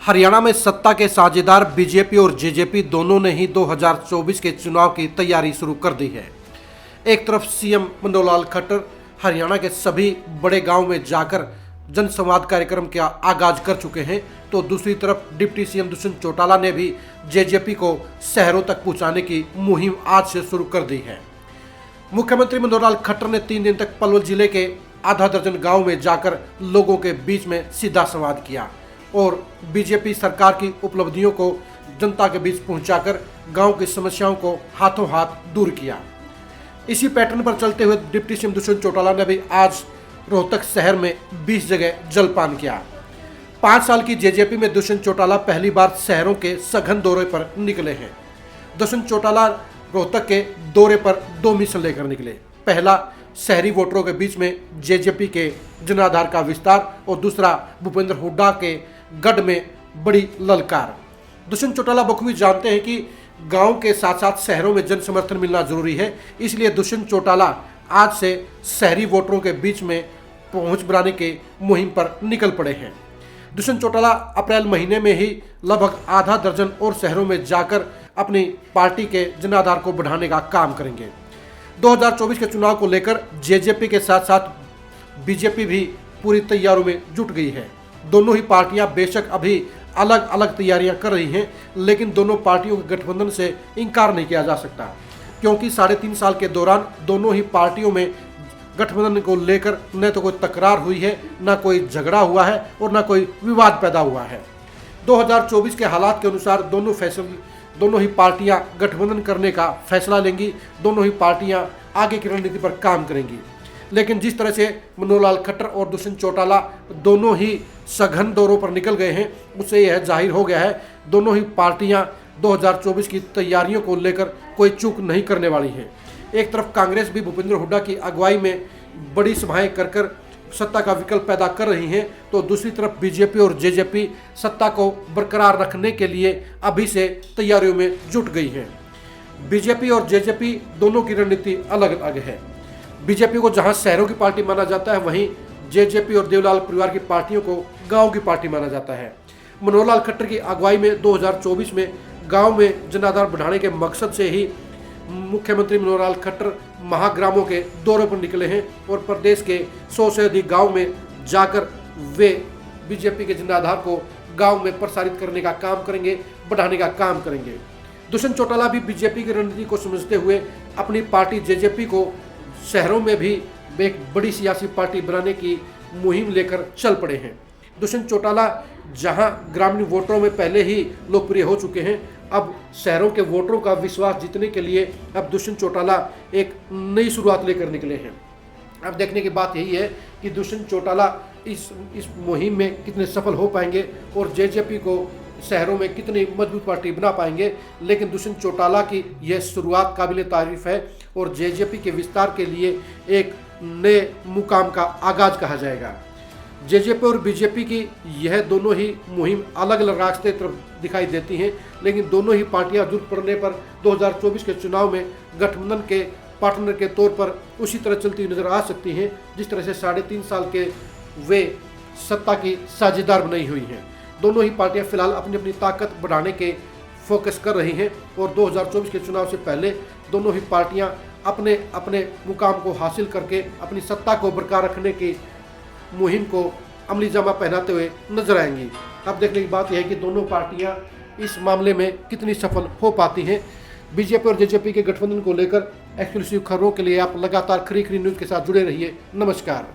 हरियाणा में सत्ता के साझेदार बीजेपी और जेजेपी दोनों ने ही 2024 के चुनाव की तैयारी शुरू कर दी है। एक तरफ सीएम मनोहर खट्टर हरियाणा के सभी बड़े गांव में जाकर जनसंवाद कार्यक्रम का आगाज कर चुके हैं, तो दूसरी तरफ डिप्टी सीएम दुष्यंत चौटाला ने भी जेजेपी को शहरों तक पहुंचाने की मुहिम आज से शुरू कर दी है। मुख्यमंत्री मनोहर खट्टर ने 3 दिन तक पलवल जिले के आधा दर्जन गांव में जाकर लोगों के बीच में सीधा संवाद किया और बीजेपी सरकार की उपलब्धियों को जनता के बीच पहुंचाकर गांव की समस्याओं को हाथों हाथ दूर किया। इसी पैटर्न पर चलते हुए डिप्टी सीएम दुष्यंत चौटाला ने भी आज रोहतक शहर में 20 जगह जलपान किया। 5 साल की जेजेपी में दुष्यंत चौटाला पहली बार शहरों के सघन दौरे पर निकले हैं। दुष्यंत चौटाला रोहतक के दौरे पर 2 मिशन लेकर निकले। पहला, शहरी वोटरों के बीच में जेजेपी के जनाधार का विस्तार और दूसरा, भूपेंद्र हुड्डा के गढ़ में बड़ी ललकार। दुष्यंत चौटाला बखूबी जानते हैं कि गांव के साथ साथ शहरों में जन समर्थन मिलना जरूरी है, इसलिए दुष्यंत चौटाला आज से शहरी वोटरों के बीच में पहुंच बनाने के मुहिम पर निकल पड़े हैं। दुष्यंत चौटाला अप्रैल महीने में ही लगभग आधा दर्जन और शहरों में जाकर अपनी पार्टी के जनाधार को बढ़ाने का काम करेंगे। 2024 के चुनाव को लेकर जेजेपी के साथ साथ बीजेपी भी पूरी तैयारियों में जुट गई है। दोनों ही पार्टियां बेशक अभी अलग अलग तैयारियां कर रही हैं, लेकिन दोनों पार्टियों के गठबंधन से इनकार नहीं किया जा सकता, क्योंकि 3.5 साल के दौरान दोनों ही पार्टियों में गठबंधन को लेकर न तो कोई तकरार हुई है, न कोई झगड़ा हुआ है और न कोई विवाद पैदा हुआ है। 2024 के हालात के अनुसार दोनों ही पार्टियां गठबंधन करने का फैसला लेंगी। दोनों ही पार्टियां आगे की रणनीति पर काम करेंगी। लेकिन जिस तरह से मनोहर खट्टर और दुष्यंत चौटाला दोनों ही सघन दौरों पर निकल गए हैं, उससे यह जाहिर हो गया है दोनों ही पार्टियां 2024 की तैयारियों को लेकर कोई चूक नहीं करने वाली हैं। एक तरफ कांग्रेस भी भूपेंद्र हुड्डा की अगुवाई में बड़ी सभाएं कर सत्ता का विकल्प पैदा कर रही हैं, तो दूसरी तरफ बीजेपी और जेजेपी सत्ता को बरकरार रखने के लिए अभी से तैयारियों में जुट गई हैं। बीजेपी और जेजेपी दोनों की रणनीति अलग अलग है। बीजेपी को जहां शहरों की पार्टी माना जाता है, वहीं जेजेपी और देवलाल परिवार की पार्टियों को गांव की पार्टी माना जाता है। मनोहर खट्टर की अगुवाई में 2024 में गांव में जनाधार बढ़ाने के मकसद से ही मुख्यमंत्री मनोहर खट्टर महाग्रामों के दौरे पर निकले हैं और प्रदेश के 100 से अधिक गांव में जाकर वे बीजेपी के जनाधार को गांव में प्रसारित करने का काम करेंगे, बढ़ाने का काम करेंगे। दुष्यंत चौटाला भी बीजेपी की रणनीति को समझते हुए अपनी पार्टी जेजेपी को शहरों में भी एक बड़ी सियासी पार्टी बनाने की मुहिम लेकर चल पड़े हैं। दुष्यंत चौटाला जहां ग्रामीण वोटरों में पहले ही लोकप्रिय हो चुके हैं, अब शहरों के वोटरों का विश्वास जीतने के लिए अब दुष्यंत चौटाला एक नई शुरुआत लेकर निकले हैं। अब देखने की बात यही है कि दुष्यंत चौटाला इस मुहिम में कितने सफल हो पाएंगे और जेजेपी को शहरों में कितनी मजबूत पार्टी बना पाएंगे। लेकिन दुष्यंत चौटाला की यह शुरुआत काबिल तारीफ है और जेजेपी के विस्तार के लिए एक नए मुकाम का आगाज कहा जाएगा। जेजेपी और बीजेपी की यह दोनों ही मुहिम अलग अलग रास्ते तरफ दिखाई देती हैं, लेकिन दोनों ही पार्टियां जुट पड़ने पर 2024 के चुनाव में गठबंधन के पार्टनर के तौर पर उसी तरह चलती नजर आ सकती हैं जिस तरह से 3.5 साल के वे सत्ता की साझेदार बनाई हुई हैं। दोनों ही पार्टियां फिलहाल अपनी अपनी ताकत बढ़ाने के फोकस कर रही हैं और 2024 के चुनाव से पहले दोनों ही पार्टियां अपने अपने मुकाम को हासिल करके अपनी सत्ता को बरकरार रखने की मुहिम को अमली जामा पहनाते हुए नजर आएंगी। अब देखने की बात यह है कि दोनों पार्टियां इस मामले में कितनी सफल हो पाती हैं। बीजेपी और जेजेपी के गठबंधन को लेकर एक्सक्लूसिव खबरों के लिए आप लगातार खरी न्यूज़ के साथ जुड़े रहिए। नमस्कार।